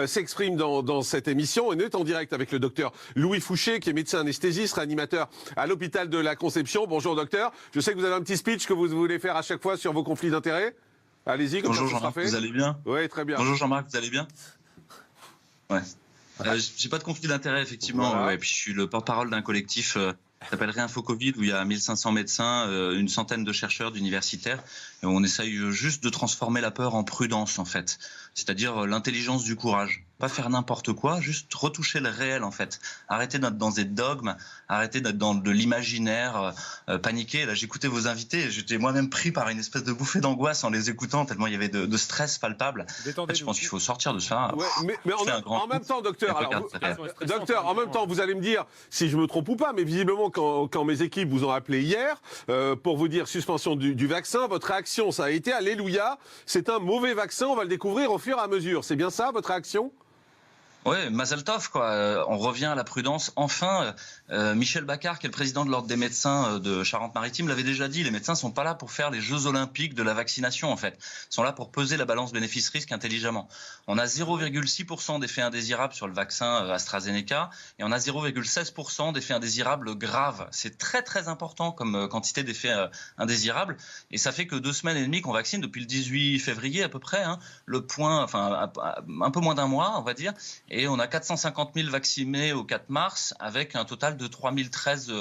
s'exprime dans cette émission. On est en direct avec le docteur Louis Fouché, qui est médecin anesthésiste, réanimateur à l'hôpital de la Conception. Bonjour docteur, je sais que vous avez un petit speech que vous voulez faire à chaque fois sur vos conflits d'intérêts. Allez-y, comme bonjour ça sera Jean-Marc, fait. vous allez bien? Oui, très bien. Bonjour Jean-Marc, vous allez bien? Ouais. J'ai pas de conflit d'intérêt, effectivement. Voilà. Et puis je suis le porte-parole d'un collectif qui s'appelle Réinfo Covid, où il y a 1500 médecins, une centaine de chercheurs, d'universitaires. Et on essaye juste de transformer la peur en prudence, en fait. C'est-à-dire l'intelligence du courage. Pas faire n'importe quoi, juste retoucher le réel, en fait. Arrêter d'être dans des dogmes, arrêter d'être dans de l'imaginaire, paniquer. Là, j'écoutais vos invités et j'étais moi-même pris par une espèce de bouffée d'angoisse en les écoutant, tellement il y avait de stress palpable. En fait, je pense qu'il faut sortir de ça. Ouais, mais en même temps, docteur, docteur, en même temps, vous allez me dire si je me trompe ou pas, mais visiblement, quand mes équipes vous ont appelé hier pour vous dire suspension du vaccin, votre réaction, ça a été alléluia, c'est un mauvais vaccin, on va le découvrir au fur et à mesure. C'est bien ça, votre réaction ? Ouais, Mazel Tov, quoi. On revient à la prudence. Enfin, Michel Baccar, qui est le président de l'Ordre des médecins de Charente-Maritime, l'avait déjà dit. Les médecins sont pas là pour faire les Jeux Olympiques de la vaccination, en fait. Ils sont là pour peser la balance bénéfice-risque intelligemment. On a 0,6% d'effets indésirables sur le vaccin AstraZeneca et on a 0,16% d'effets indésirables graves. C'est très très important comme quantité d'effets indésirables. Et ça fait que 2 semaines et demie qu'on vaccine depuis le 18 février à peu près. Hein, le point, enfin un peu moins d'un mois, on va dire. Et on a 450 000 vaccinés au 4 mars avec un total de 3013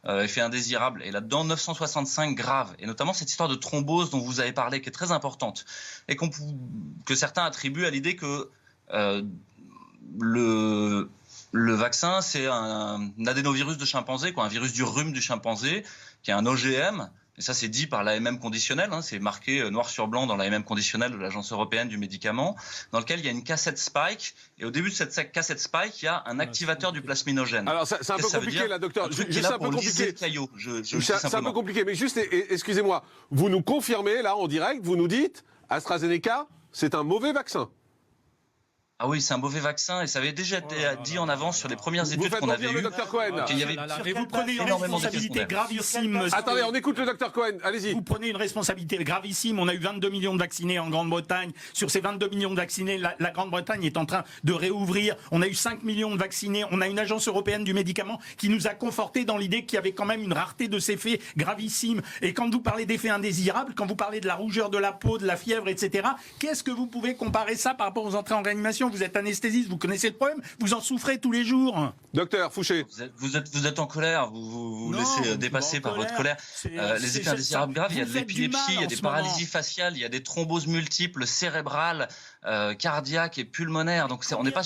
effets indésirables. Et là-dedans, 965 graves. Et notamment cette histoire de thrombose dont vous avez parlé, qui est très importante. Et que certains attribuent à l'idée que le vaccin, c'est un adénovirus de chimpanzé, quoi, un virus du rhume du chimpanzé, qui est un OGM. Et ça, c'est dit par l'AMM conditionnelle, hein, c'est marqué noir sur blanc dans l'AMM conditionnelle de l'Agence européenne du médicament, dans lequel il y a une cassette spike, et au début de cette cassette spike, il y a un activateur du plasminogène. Alors, c'est un peu compliqué, là, docteur. Juste un peu compliqué. C'est un peu compliqué, mais juste, excusez-moi, vous nous confirmez, là, en direct, vous nous dites, AstraZeneca, c'est un mauvais vaccin. Ah oui, c'est un mauvais vaccin et ça avait déjà été dit en avance sur les premières études qu'on avait eues. Vous prenez une responsabilité gravissime. Attendez, on écoute le docteur Cohen, allez-y. Vous prenez une responsabilité gravissime. On a eu 22 millions de vaccinés en Grande-Bretagne. Sur ces 22 millions de vaccinés, la Grande-Bretagne est en train de réouvrir. On a eu 5 millions de vaccinés. On a une agence européenne du médicament qui nous a conforté dans l'idée qu'il y avait quand même une rareté de ces faits gravissimes. Et quand vous parlez d'effets indésirables, quand vous parlez de la rougeur de la peau, de la fièvre, etc., qu'est-ce que vous pouvez comparer ça par rapport aux entrées en réanimation? Vous êtes anesthésiste, vous connaissez le problème, vous en souffrez tous les jours. Docteur Fouché. Vous êtes en colère, vous laissez dépasser par votre colère. Les effets indésirables graves, il y a de l'épilepsie, il y a des paralysies faciales, il y a des thromboses multiples, cérébrales, cardiaques et pulmonaires. Donc on n'est pas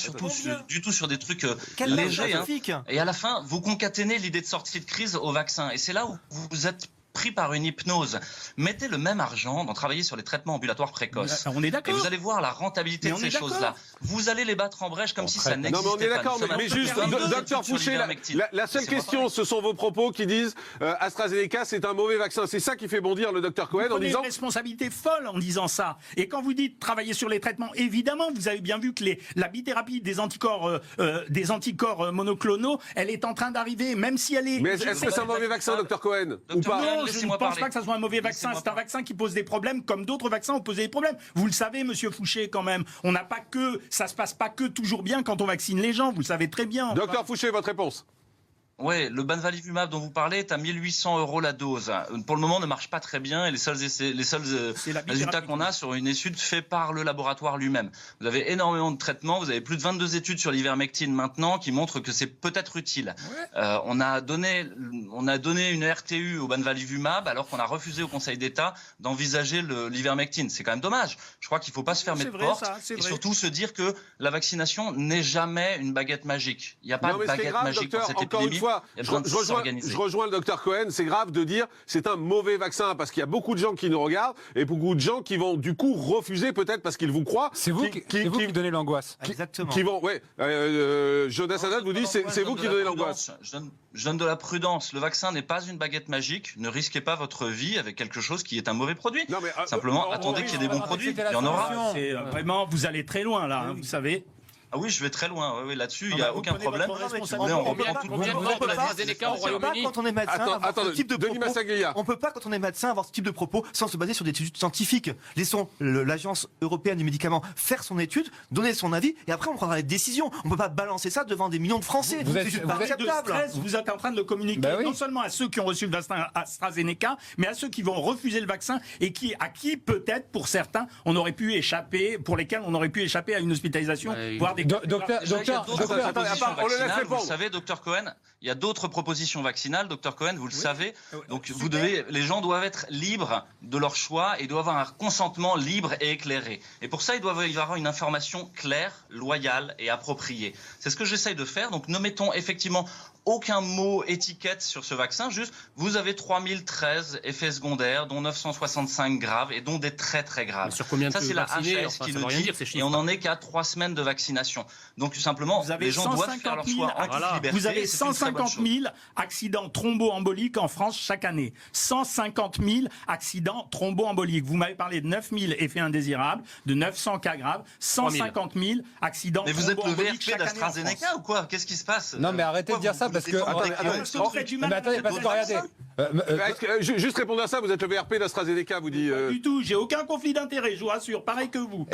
du tout sur des trucs légers. Hein. Et à la fin, vous concaténez l'idée de sortie de crise au vaccin. Et c'est là où vous êtes pris par une hypnose. Mettez le même argent dans travailler sur les traitements ambulatoires précoces. On est d'accord. Et vous allez voir la rentabilité de ces choses-là. Vous allez les battre en brèche comme si ça n'existait pas. Non, mais on est d'accord, mais juste, docteur Fouché, la seule question, ce sont vos propos qui disent AstraZeneca, c'est un mauvais vaccin. C'est ça qui fait bondir le docteur Cohen en disant... une responsabilité folle en disant ça. Et quand vous dites travailler sur les traitements, évidemment, vous avez bien vu que la bithérapie des anticorps monoclonaux, elle est en train d'arriver, même si elle est... Mais est-ce que c'est un mauvais vaccin, docteur Cohen, ou pas? Non, je ne pense pas que ça soit un mauvais vaccin. C'est un vaccin qui pose des problèmes comme d'autres vaccins ont posé des problèmes. Vous le savez, monsieur Fouché, quand même. On n'a pas que... Ça se passe pas que toujours bien quand on vaccine les gens. Vous le savez très bien. Docteur Fouché, votre réponse? Ouais, le Bamvalivimab dont vous parlez est à 1 800 € la dose. Pour le moment, ne marche pas très bien et les seuls résultats qu'on a sur une étude faite par le laboratoire lui-même. Vous avez énormément de traitements, vous avez plus de 22 études sur l'ivermectine maintenant qui montrent que c'est peut-être utile. Ouais. On a donné une RTU au Bamvalivimab alors qu'on a refusé au Conseil d'État d'envisager l'ivermectine. C'est quand même dommage. Je crois qu'il ne faut pas se fermer de porte et surtout se dire que la vaccination n'est jamais une baguette magique. Il n'y a pas de baguette magique dans cette épidémie. Je rejoins le docteur Cohen, c'est grave de dire c'est un mauvais vaccin parce qu'il y a beaucoup de gens qui nous regardent et beaucoup de gens qui vont du coup refuser peut-être parce qu'ils vous croient. C'est vous qui donnez l'angoisse. Exactement. Jonas Haddad vous dit c'est vous qui donnez l'angoisse. Je donne de la prudence. Le vaccin n'est pas une baguette magique. Ne risquez pas votre vie avec quelque chose qui est un mauvais produit. Non, mais, simplement, attendez qu'il y ait des bons produits. Il y en aura. Vraiment, vous allez très loin là, vous savez. Ah oui, je vais très loin. Oui, là-dessus, il n'y a aucun problème. Combien de morts pour l'AstraZeneca au Royaume-Uni? Attends, Denis Massaglia. On ne peut pas, quand on est médecin, avoir ce type de propos sans se baser sur des études scientifiques. Laissons l'Agence européenne du médicament faire son étude, donner son avis, et après on prendra les décisions. On ne peut pas balancer ça devant des millions de Français. C'est juste pas acceptable. Vous êtes en train de le communiquer non seulement à ceux qui ont reçu le vaccin AstraZeneca, mais à ceux qui vont refuser le vaccin et à qui peut-être, pour certains, on aurait pu échapper, pour lesquels on aurait pu échapper à une hospitalisation, voire des... Docteur, vous le savez, docteur Cohen, il y a d'autres propositions vaccinales, docteur Cohen, vous le savez. Donc les gens doivent être libres de leur choix et doivent avoir un consentement libre et éclairé. Et pour ça, il doit y avoir une information claire, loyale et appropriée. C'est ce que j'essaye de faire. Donc ne mettons effectivement aucun mot étiquette sur ce vaccin, juste vous avez 3013 effets secondaires, dont 965 graves et dont des très très graves. Mais sur combien de ça, c'est la HAS qui le dit, et on n'en est qu'à 3 semaines de vaccination. Donc tout simplement, les gens doivent faire leur choix en toute liberté. Vous avez 150 000 accidents thromboemboliques en France chaque année. 150 000 accidents thromboemboliques. Vous m'avez parlé de 9 000 effets indésirables, de 900 cas graves, 150 000 accidents thromboemboliques. Mais vous êtes le VRP d'AstraZeneca ou quoi? Qu'est-ce qui se passe? Non, mais arrêtez de dire ça parce que... Juste répondre à ça, vous êtes le VRP d'AstraZeneca, vous dit... Pas du tout, j'ai aucun conflit d'intérêt, je vous rassure, pareil que vous.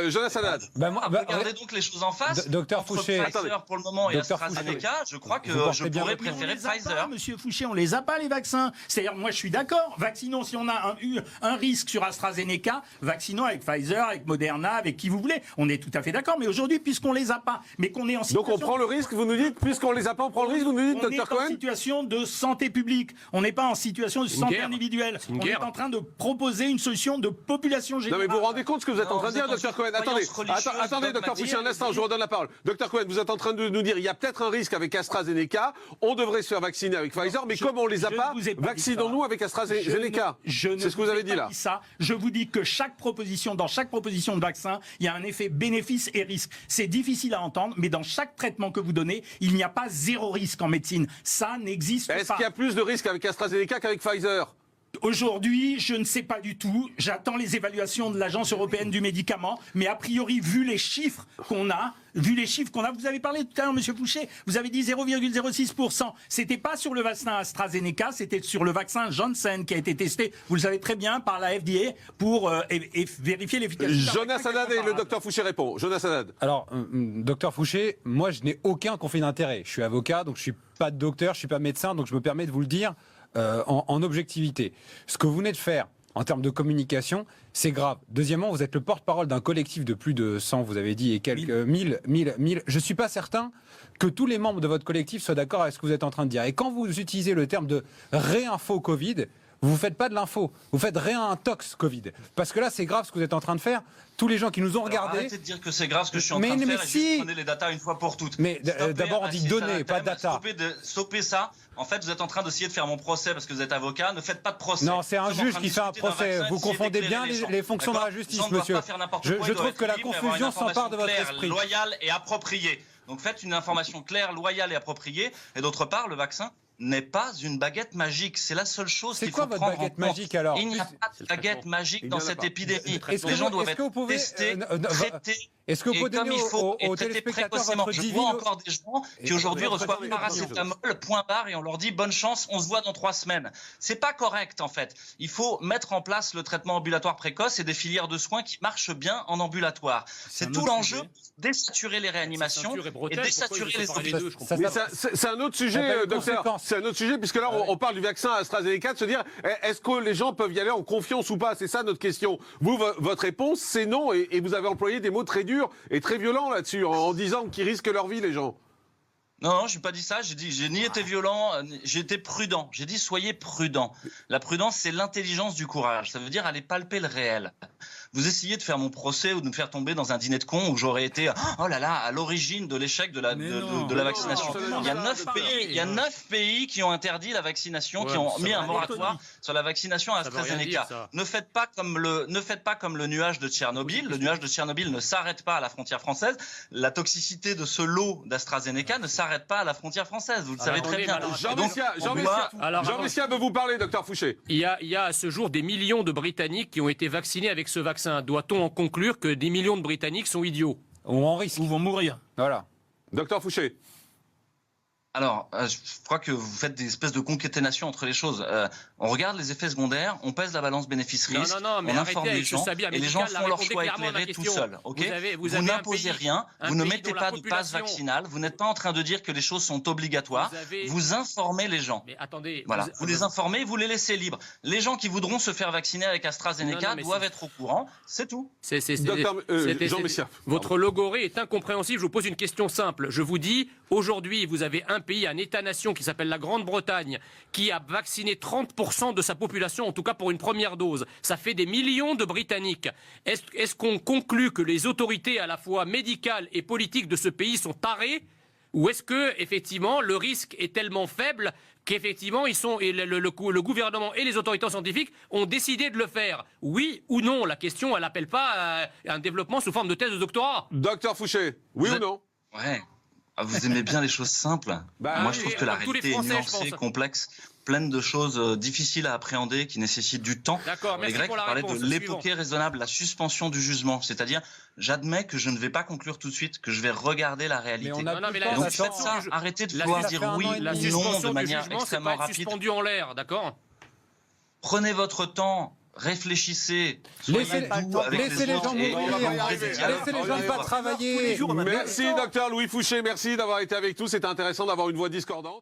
Jonas Haddad. Regardez donc les choses en face. Docteur Fouché. Pfizer pour le moment et AstraZeneca, je crois que je pourrais préférer Pfizer. Monsieur Fouché, on les a pas les vaccins. C'est-à-dire, moi je suis d'accord, vaccinons si on a eu un risque sur AstraZeneca, vaccinons avec Pfizer, avec Moderna, avec qui vous voulez. On est tout à fait d'accord, mais aujourd'hui, puisqu'on les a pas, mais qu'on est en situation... Donc on prend le risque, vous nous dites, puisqu'on les a pas, on prend le risque, vous nous dites, docteur Cohen? On est en situation de santé publique, on n'est pas en situation de santé individuelle. On est en train de proposer une solution de population générale. Non mais vous vous rendez compte ce que vous êtes en train de dire, docteur Cohen? Attendez, docteur Fouché, un instant, je vous redonne la parole. Docteur Cohen, vous êtes en train de nous dire, il y a peut-être un risque avec AstraZeneca, on devrait se faire vacciner avec Pfizer, mais comme on les a pas, vaccinons-nous avec AstraZeneca. C'est ce que vous avez dit là. Je vous dis que dans chaque proposition de vaccin, il y a un effet bénéfice et risque. C'est difficile à entendre, mais dans chaque traitement que vous donnez, il n'y a pas zéro risque en médecine. Ça n'existe pas. Est-ce qu'il y a plus de risques avec AstraZeneca qu'avec Pfizer? Aujourd'hui, je ne sais pas du tout. J'attends les évaluations de l'Agence européenne du médicament. Mais a priori, vu les chiffres qu'on a, vous avez parlé tout à l'heure, monsieur Fouché, vous avez dit 0,06%. C'était pas sur le vaccin AstraZeneca, c'était sur le vaccin Janssen qui a été testé, vous le savez très bien, par la FDA pour vérifier l'efficacité. Jonas Haddad et le docteur Fouché répond. Jonas Haddad. Alors, docteur Fouché, moi je n'ai aucun conflit d'intérêt. Je suis avocat, donc je suis pas docteur, je suis pas médecin, donc je me permets de vous le dire. En objectivité. Ce que vous venez de faire en termes de communication, c'est grave. Deuxièmement, vous êtes le porte-parole d'un collectif de plus de 100, vous avez dit, et quelques 1000. Je ne suis pas certain que tous les membres de votre collectif soient d'accord avec ce que vous êtes en train de dire. Et quand vous utilisez le terme de réinfo Covid, vous ne faites pas de l'info, vous faites réintox Covid. Parce que là, c'est grave ce que vous êtes en train de faire. Tous les gens qui nous ont regardés... Arrêtez de dire que c'est grave ce que je suis en train de faire et juste prenez les datas une fois pour toutes. Mais d'abord, on dit données, pas data. Stoppez ça. En fait, vous êtes en train d'essayer de faire mon procès parce que vous êtes avocat. Ne faites pas de procès. Non, c'est un juge qui fait un procès. Vous confondez bien les fonctions de la justice, monsieur. Je trouve que la confusion s'empare de votre esprit. Loyale et appropriée. Donc faites une information claire, loyale et appropriée. Et d'autre part, le vaccin n'est pas une baguette magique. C'est la seule chose qu'il faut prendre en compte. C'est quoi votre baguette magique alors? Il n'y a pas de baguette magique dans cette épidémie. Les gens doivent être testés, traités. Est-ce que vous pouvez donner aux traiter téléspectateurs précocement. votre Je divine... vois encore des gens qui aujourd'hui reçoivent paracétamol, point barre, et on leur dit bonne chance, on se voit dans 3 semaines. C'est pas correct en fait. Il faut mettre en place le traitement ambulatoire précoce et des filières de soins qui marchent bien en ambulatoire. C'est tout l'enjeu, désaturer les réanimations et désaturer les hôpitaux. C'est un autre sujet, docteur. C'est un autre sujet, puisque là on parle du vaccin AstraZeneca, de se dire est-ce que les gens peuvent y aller en confiance ou pas? C'est ça notre question. Vous, votre réponse, c'est non, et vous avez employé des mots très durs et très violents là-dessus, en disant qu'ils risquent leur vie, les gens. Non, je n'ai pas dit ça. J'ai ni été violent, j'ai été prudent. J'ai dit soyez prudent. La prudence, c'est l'intelligence du courage. Ça veut dire aller palper le réel. Vous essayez de faire mon procès ou de me faire tomber dans un dîner de cons où j'aurais été, oh là là, à l'origine de l'échec de la vaccination. Il y a 9 pays qui ont interdit la vaccination, qui ont mis un moratoire sur la vaccination à AstraZeneca. Ne faites pas comme le nuage de Tchernobyl. Le nuage de Tchernobyl ne s'arrête pas à la frontière française. La toxicité de ce lot d'AstraZeneca ne s'arrête pas à la frontière française. Vous le savez très bien. Jean Messia veut vous parler, docteur Fouché. Il y a à ce jour des millions de Britanniques qui ont été vaccinés avec ce vaccin. Doit-on en conclure que des millions de Britanniques sont idiots? ou en risque. Ou vont mourir. Voilà. Docteur Fouché. Alors, je crois que vous faites des espèces de concaténation entre les choses. On regarde les effets secondaires, on pèse la balance bénéfice-risque, non, mais on informe arrêtez les gens, et les gens font leur choix éclairé tout seuls. Vous n'imposez rien, vous ne mettez pas de passe vaccinale, vous n'êtes pas en train de dire que les choses sont obligatoires, vous informez les gens. Mais attendez, voilà, vous les informez, vous les laissez libres. Les gens qui voudront se faire vacciner avec AstraZeneca doivent être au courant, c'est tout. Jean Messia. Votre logorée est incompréhensible. Je vous pose une question simple. Je vous dis, aujourd'hui, vous avez un pays, un État-nation qui s'appelle la Grande-Bretagne, qui a vacciné 30% de sa population, en tout cas pour une première dose. Ça fait des millions de Britanniques. Est-ce qu'on conclut que les autorités à la fois médicales et politiques de ce pays sont tarées? Ou est-ce que, effectivement, le risque est tellement faible qu'effectivement, le gouvernement et les autorités scientifiques ont décidé de le faire? Oui ou non? La question, elle n'appelle pas un développement sous forme de thèse de doctorat. Docteur Fouché, oui ou non? Ouais. Vous aimez bien les choses simples. Moi, je trouve que la réalité est nuancée, complexe, pleine de choses difficiles à appréhender, qui nécessitent du temps. Les Grecs parlaient de l'époquée raisonnable, la suspension du jugement. C'est-à-dire, j'admets que je ne vais pas conclure tout de suite, que je vais regarder la réalité. Donc faites ça, arrêtez de vouloir dire oui ou non de manière extrêmement rapide. Suspendu en l'air, d'accord? Prenez votre temps. Réfléchissez, laissez les gens mourir, laissez les gens ne pas travailler. Merci docteur Louis Fouché, merci d'avoir été avec nous, c'était intéressant d'avoir une voix discordante.